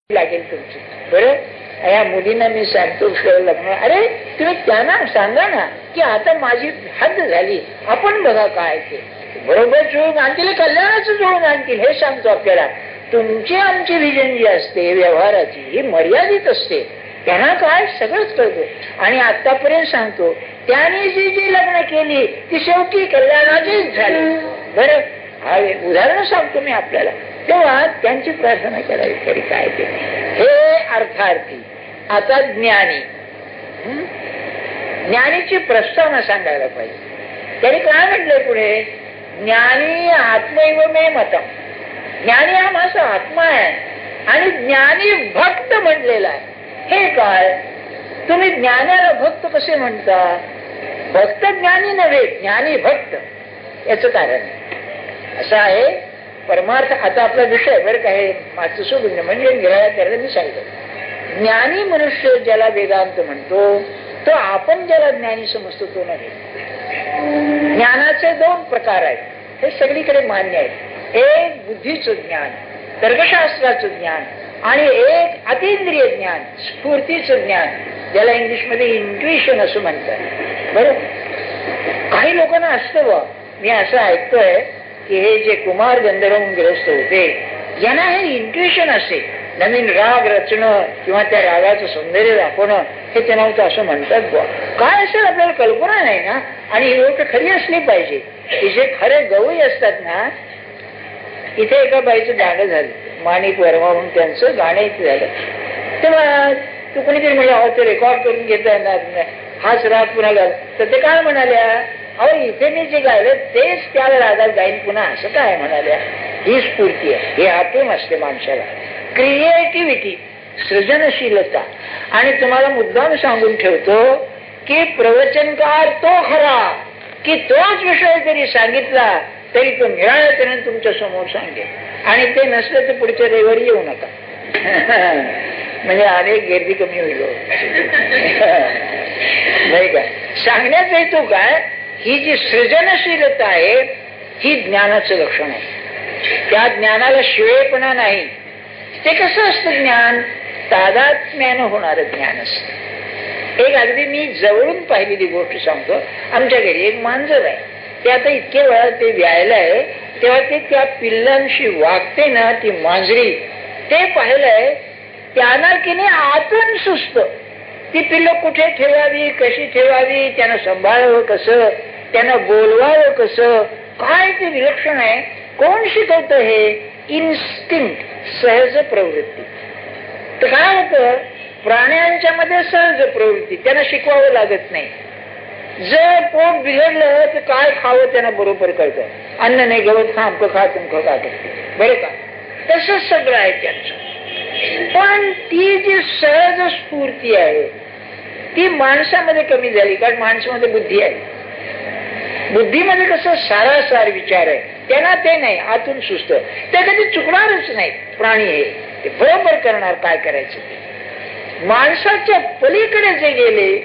लागेल तुमची. बरं, या मुलींना मी सांगतो लग्न, अरे तुम्ही त्यांना सांगा ना की आता माझी हद्द झाली, आपण बघा काय ते बरोबर जुळून आणतील, कल्याणाचं जुळून आणतील हे सांगतो आपल्याला. तुमची आमची विजन जी असते व्यवहाराची ही मर्यादित असते, त्यांना काय सगळंच कळतं. आणि आतापर्यंत सांगतो त्याने जी जी लग्न केली ती शेवटी कल्याणाचीच झाली. बरं, हा उदाहरण सांगतो मी आपल्याला. तेव्हा त्यांची प्रार्थना करावी तरी काय ते हे अर्थार्थी. आता ज्ञानी, ज्ञानीची प्रस्तावना सांगायला पाहिजे. त्यांनी काय म्हटलंय पुढे, ज्ञानी आत्मैव मे मतम. ज्ञानी हा माझा आत्मा आहे आणि ज्ञानी भक्त म्हटलेला आहे. हे काय, तुम्ही ज्ञानाला भक्त कसे म्हणता? भक्त ज्ञानी नव्हे, ज्ञानी भक्त. याच कारण असं आहे परमार्थ. आता आपला विषय बरं काय माझं सोडून म्हणजे घ्यायला मी सांगतो. ज्ञानी मनुष्य ज्याला वेदांत म्हणतो तो आपण ज्याला ज्ञानी समजतो तो नव्हे. ज्ञानाचे दोन प्रकार आहेत, हे सगळीकडे मान्य आहेत. एक बुद्धीचं ज्ञान, तर्कशास्त्राचं ज्ञान, आणि एक अतींद्रिय ज्ञान, स्फूर्तीचं ज्ञान, ज्याला इंग्लिशमध्ये इंट्युइशन असं म्हणतात. बरं, काही लोकांना असतं बा, मी असं ऐकतोय की हे जे कुमार गंधर्व ग्रस्त होते यांना हे इंट्युइशन असे, नवीन राग रचणं किंवा त्या रागाचं सौंदर्य दाखवणं हे ते नव्हतं असं म्हणतात बुवा. काय असेल आपल्याला कल्पना नाही ना. आणि ही गोष्ट खरी असली पाहिजे की जे खरे गवई असतात ना. इथे एका बाईचं गाणं झालं, माणिक वर्मा म्हणून त्यांचं गाणं इथे झालं. तेव्हा तू कोणीतरी म्हणजे ते रेकॉर्ड करून घेता येणार, हाच राग पुन्हा गाल तर ते काय म्हणाल्या, अहो इथे मी जे गायलं तेच त्या रागात गाईन पुन्हा असं काय म्हणाल्या. ही स्फूर्ती आहे, हे आतून असते माणसाला. क्रिएटिव्हिटी, सृजनशीलता. आणि तुम्हाला मुद्दाम सांगून ठेवतो की प्रवचनकार तो खरा की तोच विषय जरी सांगितला तरी तो निराळतेने तुमच्या समोर सांगेल. आणि ते नसलं तर पुढच्या रविवारी येऊ नका म्हणजे अनेक गर्दी कमी होईल नाही का. सांगण्याचा हेतू काय, ही जी सृजनशीलता आहे ही ज्ञानाचं लक्षण आहे. त्या ज्ञानाला शिवेपणा नाही. ते कसं असतं ज्ञान, तादात्म्यानं होणारं ज्ञान असतं. एक अगदी मी जवळून पाहिलेली गोष्ट सांगतो. आमच्या घरी एक मांजर आहे, ते आता इतके वेळा ते व्यायला आहे तेव्हा ते त्या पिल्लांशी वागते ना ती मांजरी, ते पाहिलंय. त्यांना की नाही आतून सुचत ती पिल्लं कुठे ठेवावी, कशी ठेवावी, त्यांना सांभाळावं कसं, त्यांना बोलवावं कसं, काय ते विलक्षण आहे. कोण शिकवतं हे? इन्स्टिंक्ट, सहज प्रवृत्ती. तर काय होतं, प्राण्यांच्या मध्ये सहज प्रवृत्ती, त्यांना शिकवावं लागत नाही. जर पोट बिघडलं तर काय खावं त्यांना बरोबर कळतं. अन्न नाही, गवत खा, अमकं खा, तुमकं खा, बरं का. तसंच सगळं आहे त्यांचं. पण ती जी सहज स्फूर्ती आहे ती माणसामध्ये कमी झाली, कारण माणसामध्ये बुद्धी आहे. बुद्धीमध्ये कसं सारासार विचार आहे, त्यांना ते नाही, आतून सुचत. ते कधी चुकणारच नाही. प्राणी हे ते बरोबर करणार काय करायचं ते. माणसाच्या पलीकडे जे गेले,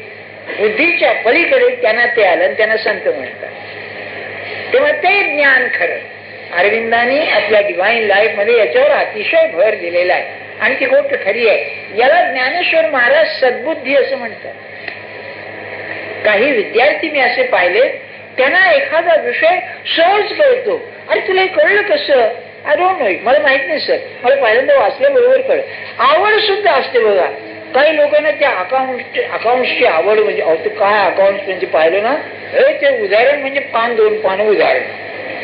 बुद्धीच्या पलीकडे, त्यांना ते आलं आणि त्यांना संत म्हणतात. तेव्हा ते ज्ञान खरं अरविंदांनी आपल्या डिवाइन लाईफ मध्ये याच्यावर अतिशय भर दिलेला आहे. आणि ती गोष्ट खरी आहे. याला ज्ञानेश्वर महाराज सद्बुद्धी असं म्हणतात. काही विद्यार्थी मी असे पाहिले, त्यांना एखादा विषय सहज कळतो. अरे तुला हे कळलं कसं? आय डोंट नो, मला माहित नाही सर, मला पहिल्यांदा वाचल्याबरोबर कळलं. आवड सुद्धा असते बघा. काही लोकांना त्या अकाउंट्सची आवड म्हणजे काय अकाउंट म्हणजे पाहिलं ना, ते उदाहरण म्हणजे 5-2 पानं उदाहरण.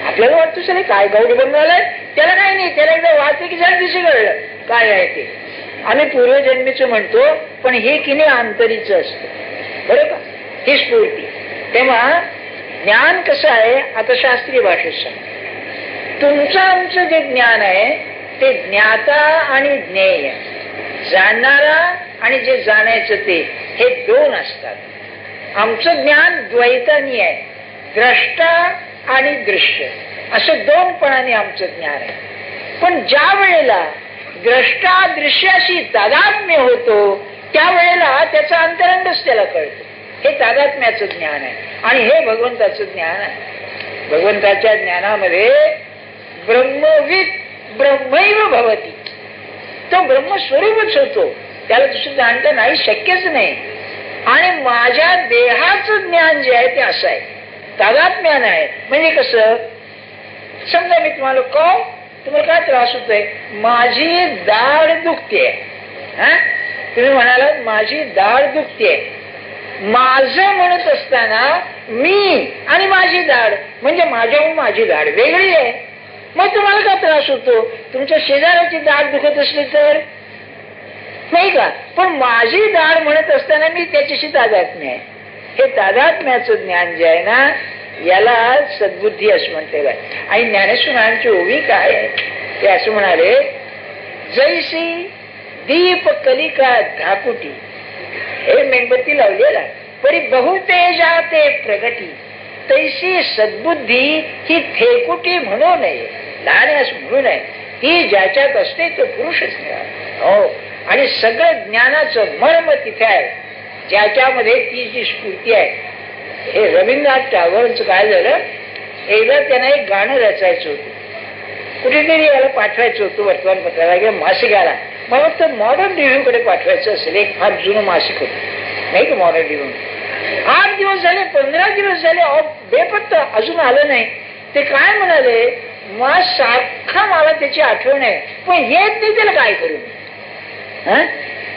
आपल्याला वाटतं सर काय गौड बनवायलाय, त्याला काही नाही, त्याला एकदा वाचलं की जर दिसे कळलं काय आहे ते. आम्ही पूर्वजन्मीचं म्हणतो, पण हे की नाही आंतरीचं असतं, बरं का, ही स्फूर्ती. तेव्हा ज्ञान कसं आहे, आता शास्त्रीय भाषेत सांग, तुमचं आमचं जे ज्ञान आहे ते ज्ञाता आणि ज्ञेय, जाणणारा आणि जे जाणायचं ते, हे दोन असतात. आमचं ज्ञान द्वैतानी आहे, द्रष्टा आणि दृश्य असं दोनपणाने आमचं ज्ञान आहे. पण ज्या वेळेला द्रष्टा दृश्याशी तादात्म्य होतो त्यावेळेला त्याचा अंतरंगच त्याला कळतो. हे तादात्म्याचं ज्ञान आहे आणि हे भगवंताचं ज्ञान आहे. भगवंताच्या ज्ञानामध्ये ब्रह्मविद ब्रह्मैव भवती, तो ब्रह्मस्वरूपच होतो, त्याला दुसरं जाणता नाही, शक्यच नाही. आणि माझ्या देहाचं ज्ञान जे आहे ते असं आहे, तादात्म्यान आहे. म्हणजे कसं, समजा मी तुम्हाला तुम्हाला काय त्रास होतोय, माझी दाढ दुखतेय. तुम्ही म्हणाला माझी दाढ दुखतेय, माझं म्हणत असताना मी आणि माझी दाढ म्हणजे माझ्याहून माझी दाढ वेगळी आहे. मग तुम्हाला काय त्रास होतो, तुमच्या शेजाऱ्याची दाढ दुखत असली तर नाही का, पण माझी दाढ म्हणत असताना मी त्याच्याशी तादात्म्य आहे. हे तादात्म्याचं ज्ञान जे आहे ना, याला सद्बुद्धी असं म्हणते. आणि ज्ञानेश्वरांची ओवी काय आहे ते असं म्हणाले, जैसी दीप कलिका धाकुटी, हे मेणबत्ती लावलेला परी बहुतेजा ते प्रगती, तैसी सद्बुद्धी ही थेकुटी म्हणू नये, लहान असं म्हणू नये. ही ज्याच्यात असते तो पुरुषच नाही. हो, आणि सगळं ज्ञानाचं मर्म तिथे आहे ज्याच्यामध्ये ती जी स्फूर्ती आहे. हे रवींद्रनाथ टागोरांचं काय झालं, एकदा त्यांना एक गाणं रचायचं होतं, कुठेतरी याला पाठवायचं होतं वर्तमानपत्राला किंवा मासिकाला. मला वाटतं मॉडर्न रिव्ह्यू कडे पाठवायचं असेल, एक फार जुनं मासिक होतं नाही का मॉडर्न रिव्ह्यू. 8 दिवस झाले, 15 दिवस झाले, बेपत्ता अजून आलं नाही. ते काय म्हणाले, सारखा मला त्याची आठवण आहे पण येत नाही, त्याला काय करू.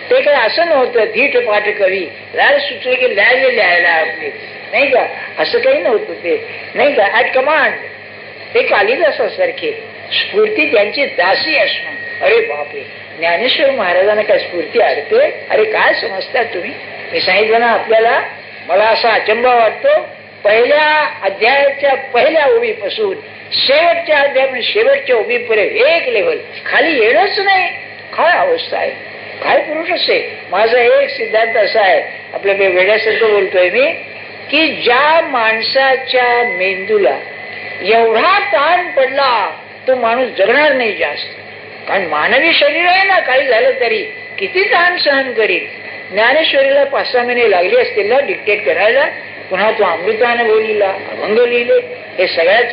ते काय असं नव्हतं धीट पाठ कवी राय सुचले की लिहायला आपले नाही का, असं काही नव्हतं ते नाही का. ऍट कमांड ते कालिदासासारखे स्फूर्ती त्यांची दासी असणं. अरे बापरे, ज्ञानेश्वर महाराजांना काय स्फूर्ती अडते. अरे काय समजता तुम्ही. मी सांगितलं ना आपल्याला, मला असा अचंबा वाटतो, पहिल्या अध्यायाच्या पहिल्या ओवीपासून शेवटच्या अध्याय शेवटच्या ओवीपर्यंत एक लेवल खाली येणंच नाही. काय अवस्था आहे, काय पुरुष असे. माझा एक सिद्धांत असा आहे, आपल्या वेड्यासारखं बोलतोय मी, की ज्या माणसाच्या मेंदूला एवढा ताण पडला तो माणूस जगणार नाही जास्त. कारण मानवी शरीर आहे ना, काही झालं तरी किती ताण सहन करील. ज्ञानेश्वरीला 5-6 महिने लागले असतील ना डिक्टेट करायला, पुन्हा तो अमृताने बोलिला, अभंग लिहिले, हे सगळ्याच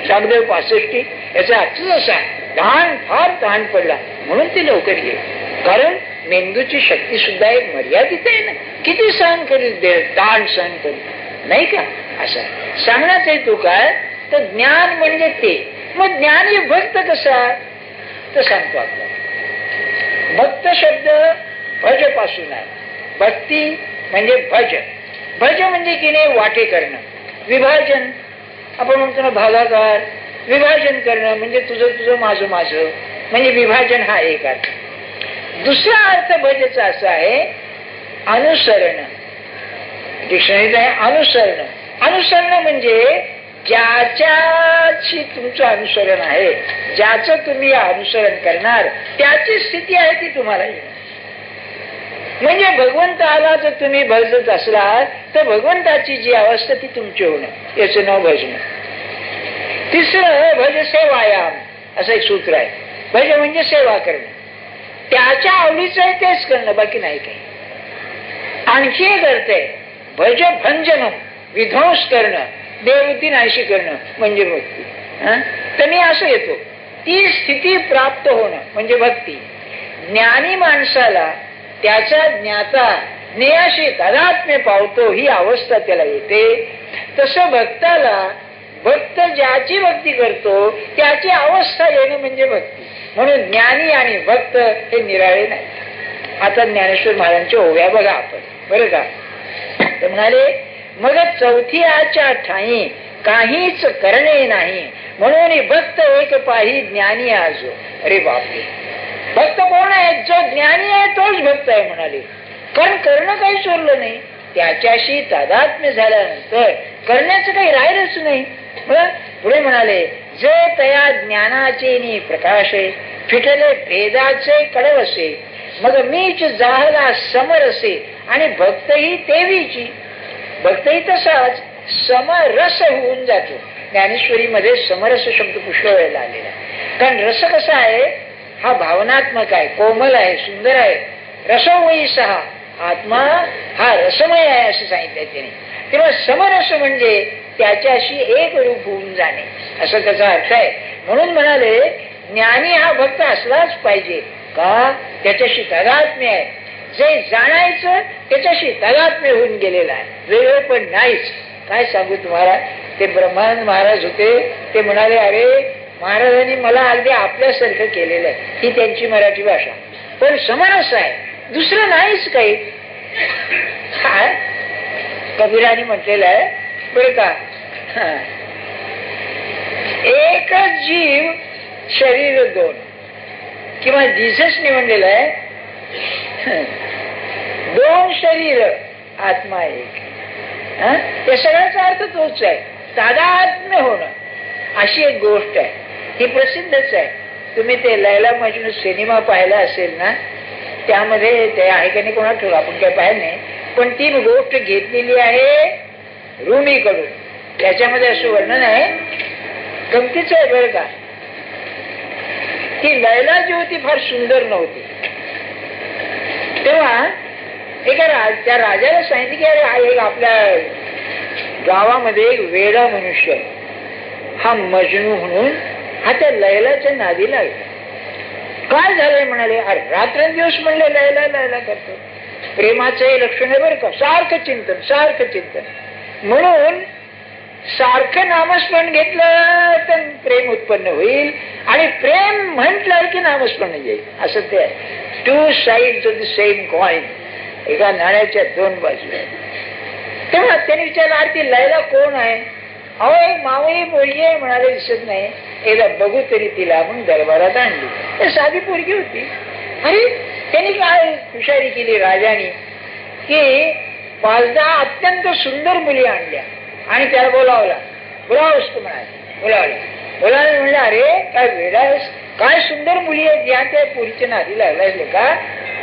शाकदेव 65. याचा अर्थच असा, ताण फार ताण पडला म्हणून ते लवकर येईल. कारण मेंदूची शक्ती सुद्धा एक मर्यादित आहे ना, किती सहन करील ताण सहन करील नाही का. असं सांगण्याचा हेतू काय, तर ज्ञान म्हणजे ते. मग ज्ञानी भक्त कसा, तर सांगतो आपला. भक्त शब्द भज पासून आहे. भक्ती म्हणजे भज. भज म्हणजे की नाही वाटे करणं, विभाजन. आपण म्हणतो ना भागाकार, विभाजन करणं म्हणजे तुझं माझं म्हणजे विभाजन हा एक अर्थ. दुसरा अर्थ भजेचा असा आहे अनुसरण. डिक्शनरीत आहे अनुसरण. अनुसरण म्हणजे ज्याच्याशी तुमचं अनुसरण आहे, ज्याचं तुम्ही अनुसरण करणार त्याची स्थिती आहे ती तुम्हाला येणार. म्हणजे भगवंताला जर तुम्ही भजत असलात तर भगवंताची जी अवस्था ती तुमची होणं, याचं नाव भजन. तिसरं भज सेवायाम असं एक सूत्र आहे. भज म्हणजे सेवा करणं, त्याच्या आवडीचं आहे तेच करणं, बाकी नाही काही. आणखी एक अर्थ आहे भज भंजन, विध्वंस करणं, देववृत्ती नाहीशी करणं म्हणजे भक्ती. तर मी असं येतो, ती स्थिती प्राप्त होणं म्हणजे भक्ती. ज्ञानी माणसाला त्याचा ज्ञाता ज्ञेयाशी तादात्म्य पावतो, ही अवस्था त्याला येते. तसं भक्ताला भक्त ज्याची भक्ती करतो त्याची अवस्था येणं म्हणजे भक्ती. म्हणून ज्ञानी आणि भक्त हे निराळे नाही. आता ज्ञानेश्वर महाराजांच्या ओव्या बघा आपण, बरं का. तर म्हणाले, मग चौथी आच्या ठाई काहीच करणे नाही, म्हणून भक्त एक पाही ज्ञानी आजो. अरे बापरे, भक्त कोण आहे, जो ज्ञानी आहे तोच भक्त आहे म्हणाले. कारण करणं काही सोडलं नाही, त्याच्याशी तादात्म्य झाल्यानंतर करण्याचं काही राहिलंच नाही. पुढे म्हणाले, जे तया ज्ञानाचे नि प्रकाशे फिटले भेदाचे कडवसे, मग मीच जाहला समरसे आणि भक्तही तेवीची. भक्तही तसाच समरस होऊन जातो. ज्ञानेश्वरी मध्ये समरस शब्द पुष्कळ वेळेला आलेला. कारण रस कसा आहे, हा भावनात्मक आहे, कोमल आहे, सुंदर आहे. रसोमयी सहा, आत्मा हा रसमय आहे असं सांगितलंय त्याने. तेव्हा समरस म्हणजे त्याच्याशी एक रूप होऊन जाणे, असं त्याचा अर्थ आहे. म्हणून म्हणाले, ज्ञानी हा भक्त असलाच पाहिजे का? त्याच्याशी तादात्म्य आहे. जे जाणायचं त्याच्याशी तादात्म्य होऊन गेलेला आहे, वेगळे पण नाहीच. काय सांगू तुम्हाला, ते ब्रह्मानंद महाराज होते, ते म्हणाले अरे महाराजांनी मला अगदी आपल्यासारखं केलेलं आहे. ही त्यांची मराठी भाषा, पण समरस आहे, दुसरं नाहीच काही. कबीराने म्हटलेलं आहे बरं का, एकच जीव शरीर दोन, किंवा जीससने म्हणलेलं आहे दोन शरीर आत्मा एक. ते सगळ्याचा अर्थ तोच आहे, तादात्म्य होणं. अशी एक गोष्ट आहे, ही प्रसिद्धच आहे. तुम्ही ते लैला मजनू सिनेमा पाहिला असेल ना, त्यामध्ये ते आहे का नाही कोणा ठेवलं, आपण काय पाहिलं नाही, पण ती गोष्ट घेतलेली आहे रूमीकडून. त्याच्यामध्ये असं वर्णन आहे, गमतीच आहे बरं का. ती लैला जी होती फार सुंदर नव्हती. तेव्हा त्या राजाला सांगितलं की अरे हा एक आपल्या गावामध्ये एक वेडा मनुष्य आहे, हा मजनू म्हणून, हा त्या लैलाच्या नादी लागला. काय झालंय म्हणाले, अरे रात्रंदिवस म्हणले लैला लैला करतो. प्रेमाचं हे लक्षण आहे बरं का, सारखं चिंतन सारखं चिंतन. म्हणून सारखं नामस्मरण घेतलं तर प्रेम उत्पन्न होईल, आणि प्रेम म्हटलं की नामस्मरण येईल. असं ते आहे. Two sides of the same coin, एका नाण्याच्या दोन बाजू आहेत. तेव्हा त्याने विचारलं अरे ती लैला कोण आहे? अहो एक मावळी पोरगी आहे म्हणाले, दिसत नाही, एकदा बघू तरी तिला. आपण दरबारात आणली, तर साधी पोरगी होती. अरे त्यांनी काय हुशारी केली राजाने की 5-10 अत्यंत सुंदर मुली आणल्या आणि त्याला बोलावला. बोलावंच तू म्हणाले, बोलावलं म्हणलं अरे काय वेडा आहेस, काय सुंदर मुली आहेत, या त्या पोरीच्या नादी लागलाय का,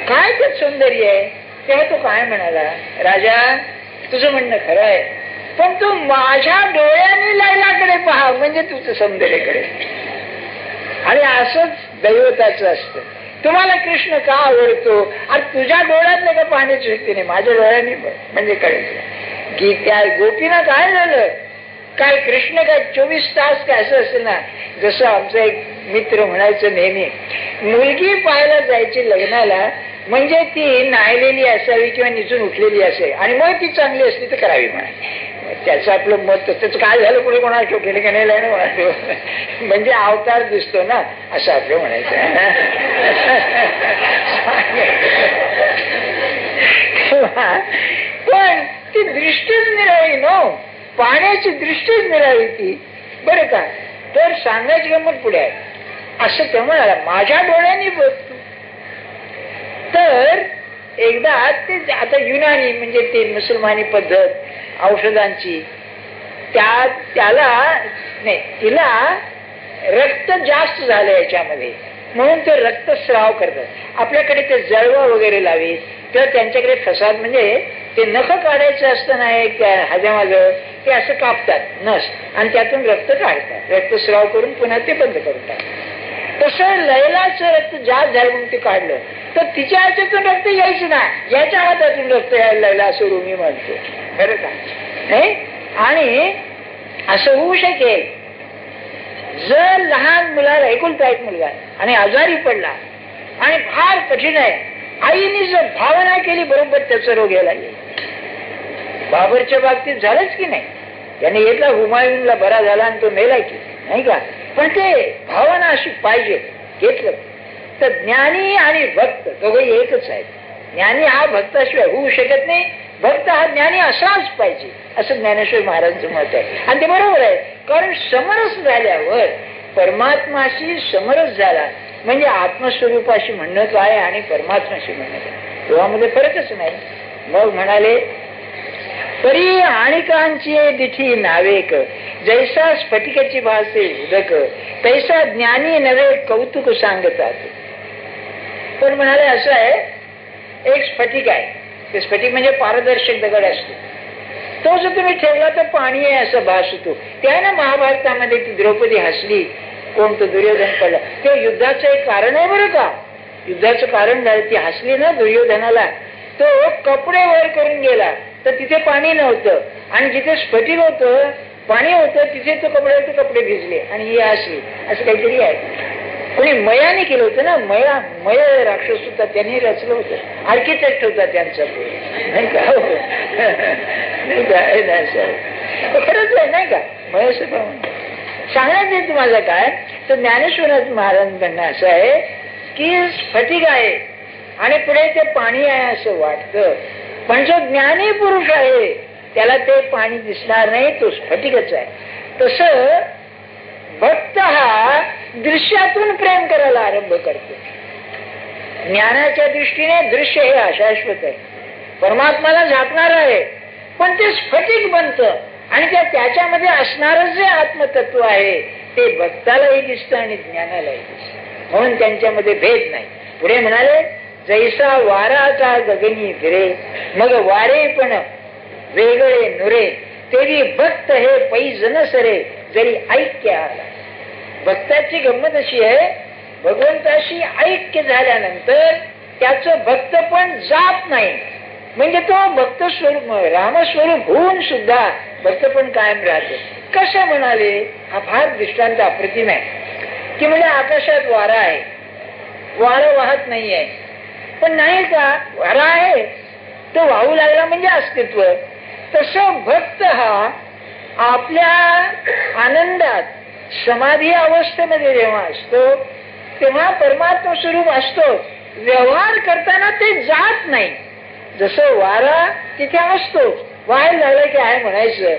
काय त्यात सौंदर्य आहे? तेव्हा तो काय म्हणाला, राजा तुझं म्हणणं खरं आहे, पण तू माझ्या डोळ्याने लैलाकडे पहा, म्हणजे तुझं सौंदर्याकडे. आणि असंच दैवताचं असतं. तुम्हाला कृष्ण का आवडतो, अरे तुझ्या डोळ्यातलं का पाहण्याची शक्ती नाही, माझ्या डोळ्याने म्हणजे कळेल की त्या गोपीला काय झालं. काय कृष्ण काय 24 तास काय असं असेल ना. जसं आमचा एक मित्र म्हणायचं नेहमी, मुलगी पाहायला जायची लग्नाला म्हणजे ती नायलेली असावी किंवा निजून उठलेली असेल, आणि मग ती चांगली असली तर करावी म्हणा. त्याचं आपलं मत, त्याचं काय झालं पुढे कोणा ठेव केलं का नाही लाईन म्हणालो, म्हणजे अवतार दिसतो ना असं आपलं म्हणायचं. पण ती दृष्टीच निराळी नो, पाण्याची दृष्टीच निराळी ती बरं का. तर सांगायची गंमत पुढे आहे, असं ते म्हणाला माझ्या डोळ्यांनी बघतो. तर एकदा ते आता युनानी म्हणजे ती मुसलमानी पद्धत औषधांची, त्याला नाही, तिला रक्त जास्त झालं याच्यामध्ये, म्हणून ते रक्तस्राव करतात. आपल्याकडे ते जळवा वगैरे लावीत, तर त्यांच्याकडे फसाद म्हणजे ते नख काढायचं असतं ना, एक हजामाजवळ ते असं कापतात नस आणि त्यातून रक्त काढतात, रक्तस्राव करून पुन्हा ते बंद करून टाकतात. तसं लैलाचं रक्त जास्त झालं म्हणून ते काढलं, तर तिच्या हातातून रक्त यायचं ना, याच्या हातातून रक्त यायला लागलं असं रुमी म्हणतो बरं का. नाही, आणि असं होऊ शकेल जर लहान मुलाला, एकुलता एक मुलगा आणि आजारी पडला आणि फार कठीण आहे, आईने जर भावना केली बरोबर त्याचा रोग यायला येईल. बाबरच्या बाबतीत झालंच की नाही, त्याने घेतला हुमायूनला बरा झाला आणि तो मेला की नाही का. पण ते भावना अशी पाहिजे, घेतलं तर ज्ञानी आणि भक्त दोघंही एकच आहेत. ज्ञानी हा भक्ताशिवाय होऊ शकत नाही, भक्त हा ज्ञानी असाच पाहिजे असं ज्ञानेश्वर महाराजांचं मत आहे. आणि ते बरोबर आहे, कारण समरस झाल्यावर परमात्माशी समरस झाला म्हणजे आत्मस्वरूपाशी म्हणणं काय आणि परमात्माशी म्हणणं काय, दोघांमध्ये फरकच नाही. मग म्हणाले परी आणिकांची दिठी नावेक, जैसा स्फटिकाची भासे उदक, तैसा ज्ञानी नवे कौतुक सांगतात. पण म्हणाले असं आहे, एक स्फटिक आहे, ते स्फटिक म्हणजे पारदर्शक दगड असतो, तो जर तुम्ही ठेवला तर पाणी आहे असं भास होतो. त्या ना महाभारतामध्ये ती द्रौपदी हसली, कोणतं दुर्योधन पडला, ते युद्धाचं एक कारण आहे बरं का. युद्धाचं कारण झालं, ती हसली ना दुर्योधनाला, तो कपडे वर करून गेला तर तिथे पाणी नव्हतं, आणि जिथे स्फटिक होतं पाणी होतं तिथे तो कपडे भिजले आणि ही हसली, असं काहीतरी आहे. कोणी मयाने केलं होतं ना, मय राक्षस होता, त्यांनी रचलं होतं, आर्किटेक्ट होता त्यांचा, नाही का? नाही का? खरंच आहे नाही का? मय सांगण्यात तुम्हाला काय तर ज्ञानेश्वर महाराज म्हणणं असं आहे की स्फटिक आहे आणि पुढे ते पाणी आहे असं वाटतं, पण जो ज्ञानी पुरुष आहे त्याला ते पाणी दिसणार नाही, तो स्फटिकच आहे. तसं भक्त हा दृश्यातून प्रेम करायला आरंभ करतो. ज्ञानाच्या दृष्टीने दृश्य हे अशाश्वत आहे, परमात्माला झाकणार आहे, पण ते स्फटिक बनतं आणि त्याच्यामध्ये असणारं जे आत्मतत्व आहे ते भक्तालाही दिसतं आणि ज्ञानालाही दिसतं, म्हणून त्यांच्यामध्ये भेद नाही. पुढे म्हणाले, जैसा वाराचा गगनी फिरे, मग वारे पण वेगळे नुरे, तेरी भक्त हे पैज न सरे, जरी ऐक्य आला. भक्ताची गंमत अशी आहे, भगवंताशी ऐक्य झाल्यानंतर त्याचं भक्त पण जात नाही, म्हणजे तो भक्त स्वरूप रामस्वरूप होऊन सुद्धा भक्त पण कायम राहतो. कसं म्हणाले? हा फार दृष्टांत अप्रतिम आहे की म्हणजे आकाशात वारा आहे, वारं वाहत नाही आहे, पण नाही का वारा आहे तो वाहू लागला म्हणजे अस्तित्व. तसं भक्त हा आपल्या आनंदात समाधी अवस्थेमध्ये जेव्हा असतो तेव्हा परमात्मा स्वरूप असतो, व्यवहार करताना ते जात नाही. जसं वारा तिथे असतो, वाहायला लागला की आहे म्हणायचं,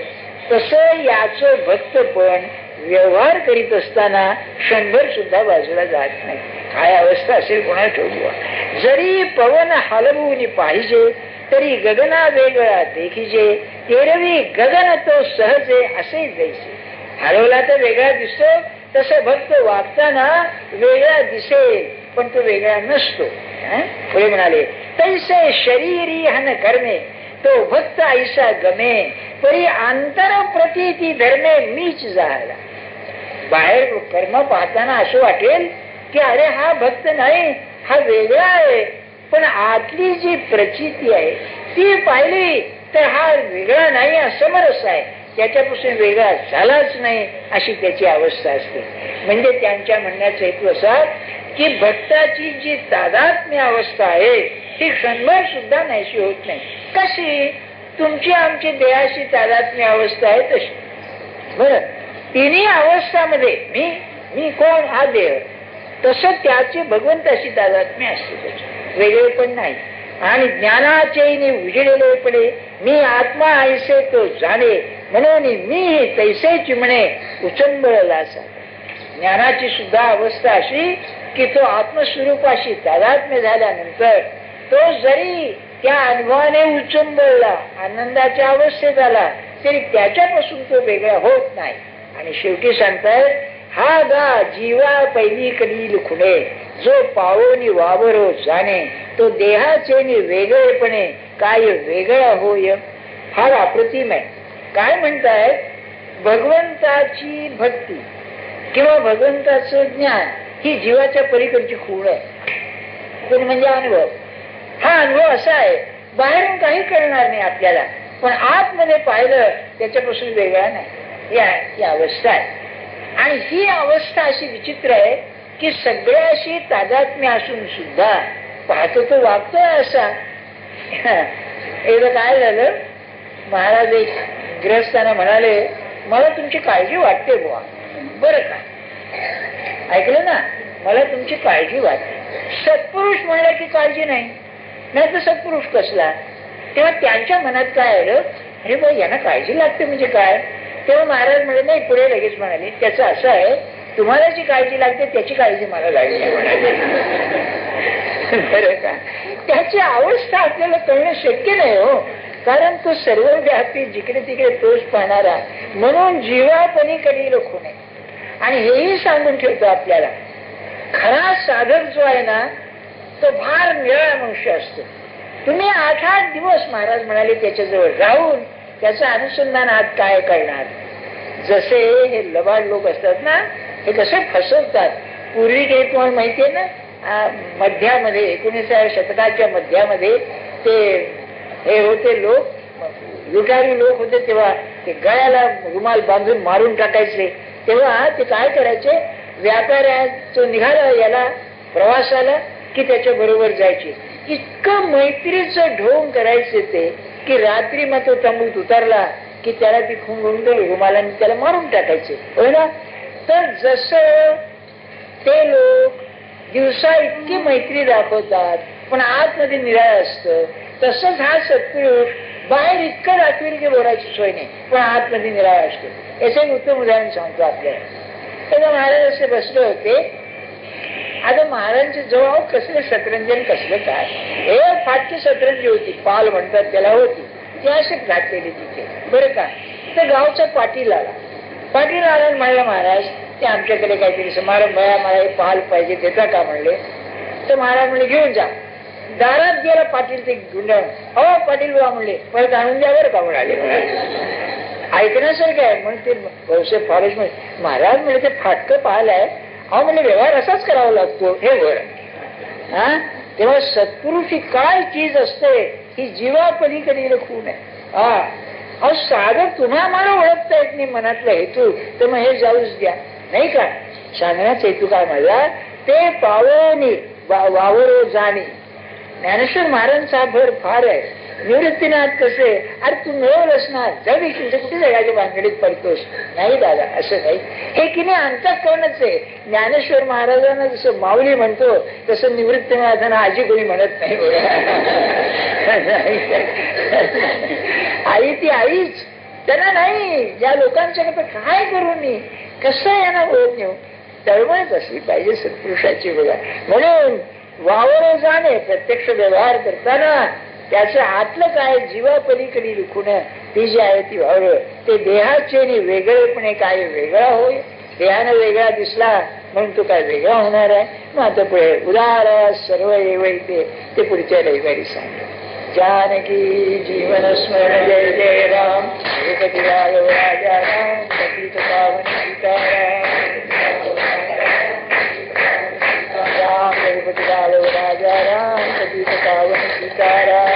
तसं याचं भक्त पण व्यवहार करीत असताना क्षणभर सुद्धा बाजूला जात नाही. काय अवस्था असेल कोणा ठेवू. जरी पवन हलवून पाहिजे तरी गगना वेगळा देखीजे, एरवी गगन तो सहजे असे जैसे. हलवला तर वेगळा दिसतो, तसं भक्त वागताना वेगळा दिसेल पण तो वेगळा नसतो. पुढे म्हणाले, तैसे शरीरी हन कर्मे, तो भक्त ऐसा गमे, परी आंतर प्रतीती धर्मे मीच झाला. बाहेर कर्म पाहताना असं वाटेल की अरे हा भक्त नाही, हा वेगळा आहे, पण आतली जी प्रचिती आहे ती पाहिली तर हा वेगळा नाही, असमरस आहे, त्याच्यापासून वेगळा झालाच नाही, अशी त्याची अवस्था असते. म्हणजे त्यांच्या म्हणण्याचा हेतू असा की भक्ताची जी तादात्म्य अवस्था आहे ती क्षणभर सुद्धा नाहीशी होत नाही. कशी? तुमची आमची देहाशी तादात्म्य अवस्था आहे तशी. बरं, तिन्ही अवस्थामध्ये मी कोण, हा देह, तसं त्याची भगवंताशी तादात्म्य असते, त्याची वेगळे पण नाही. आणि ज्ञानाचे उजळलेपणे मी आत्मा ऐसे तो जाणे, म्हणून मी तैसे चिमणे उचंबळला. ज्ञानाची सुद्धा अवस्था अशी की तो आत्मस्वरूपाशी तादात्म्य झाल्यानंतर तो जरी त्या अनुभवाने उचंबळला, आनंदाच्या अवस्थेत आला, तरी त्याच्यापासून तो वेगळा होत नाही. आणि शेवटी सांगतायत, हा गा जीवा पहिली कधी खुणे, जो पावोनी वावरो जाणे, तो देहाचे वेगळेपणे काय वेगळा होय. फार अप्रतिम आहे. काय म्हणताय? भगवंताची भक्ती किंवा भगवंताचं ज्ञान ही जीवाच्या पलीकडची खूण आहे. खूण म्हणजे अनुभव. हा अनुभव असा आहे, बाहेरून काही कळणार नाही आपल्याला, पण आतमध्ये पाहिलं त्याच्यापासून वेगळा नाही, ही अवस्था आहे. आणि ही अवस्था अशी विचित्र आहे की सगळ्याशी तादात्म्य असून सुद्धा पाहतो तो वागतोय असा. एकदा काय झालं, महाराज एक गृहस्थांना म्हणाले, मला तुमची काळजी वाटते बुवा. बरं का, ऐकलं ना, मला तुमची काळजी वाटते. सत्पुरुष म्हणलं की काळजी नाही, नाही तर सत्पुरुष कसला. तेव्हा त्यांच्या मनात काय आलं, अरे बा यांना काळजी लागते म्हणजे काय. तेव्हा महाराज म्हणाले, नाही, पुढे लगेच म्हणाले, त्याचं असं आहे, तुम्हाला जी काळजी लागते त्याची काळजी मला लागली नाही म्हणाले. बरं का, त्याची अवस्था आपल्याला कळणं शक्य नाही हो, कारण तो सर्वव्यापी जिकडे तिकडे तोच पाहणारा, म्हणून जीवापणी कधी लोक नाही. आणि हेही सांगून ठेवतो आपल्याला, खरा साधक जो आहे ना तो फार निराळा मनुष्य असतो. तुम्ही 8-8 दिवस महाराज म्हणाले त्याच्याजवळ राहून त्याचं अनुसंधान आत काय करणार. जसे हे लबाड लोक असतात ना, हे कसे फसवतात. पूर्वी काही तुम्हाला माहिती आहे ना, मध्यामध्ये 19व्या शतकाच्या मध्यामध्ये ते हे होते लोक, लुटारी लोक होते, तेव्हा ते गळ्याला रुमाल बांधून मारून टाकायचे. तेव्हा ते काय करायचे, व्यापाऱ्या तो निघाला याला प्रवासाला की त्याच्या बरोबर जायची. इतकं मैत्रीचं ढोंग करायचे ते की रात्री मग तो तंबूत उतरला की त्याला ती खुंबून रुमालाने त्याला मारून टाकायचे, होय ना. तर जसं ते लोक दिवसा इतकी मैत्री दाखवतात पण आतमध्ये निराळ असतं, तसंच हा सत्पुरुष बाहेर इतकं दाखवेल की बोलायची सोय नाही पण आतमध्ये निराळ असतो. याचं एक उत्तम उदाहरण सांगतो आपल्याला. तेव्हा महाराज असे बसले होते. आता महाराजांच्या जवळ कसले सतरंजन कसलं काय, हे फाटकी सतरंजी होती, पाल म्हणतात त्याला होती, ती असे घातलेली तिथे बरं का. तर गावचा पाटील आला. पाटील आला म्हणला महाराज ते आमच्याकडे काहीतरी समारंभ आहे, मला हे पाल पाहिजे, देता का म्हणले. तर महाराज म्हणले घेऊन जा. दारात गेला पाटील ते गुंडाळून, हो पाटील बाबा म्हणले परत आणून द्या बरं का म्हणाले. ऐकण्यासारखं आहे म्हणून ते व्यवसाय फारच म्हणजे महाराज म्हणजे ते फाटकं पाल आहे, अहो म्हणजे व्यवहार असाच करावा लागतो हे बरं. हा तेव्हा सत्पुरुष ही काय चीज असते ही जीवापलीकडे खून आहे. हा अहो साधं तुम्हा मला ओळखता येत नाही मनातला हेतू, तर मग हे जाऊच द्या नाही का. सांगण्याचा हेतू काय माझा, ते पावोनी वावरो जाणी. ज्ञानेश्वर महाराजांचा भर फार आहे. निवृत्तीनाथ कसे, अरे तू मिळवलंस ना जग कुठे जगाच्या भानगडीत पडतोस. नाही दादा असं नाही, हे की नाही अंतःकरणच आहे. ज्ञानेश्वर महाराजांना जसं माऊली म्हणतो तसं निवृत्तीनाथांना आजी कोणी म्हणत नाही. आई ती आईच, त्यांना नाही या लोकांच्याकडे काय करू मी, कसं यांना ओळख नेऊ. तळमळच असली पाहिजे सत्पुरुषाची बघा. म्हणून वावर जाणे प्रत्यक्ष व्यवहार करताना त्याचं आतलं काय जीवापलीकडे दुखून ती जी आहे ती वावर, ते देहाचे वेगळेपणे काय वेगळा होय. देहानं वेगळा दिसला म्हणून तो काय वेगळा होणार आहे. मग आता पुढे उदाहरण सर्व येवैते ते पुढच्या रविवारी सांगतो. जानकी जीवन स्मरण जय जय राम. रघुपती राघव राजा राम. पतित पावन सीताराम. राम रघुपती राघव राजा राम. पतित पावन सीताराम.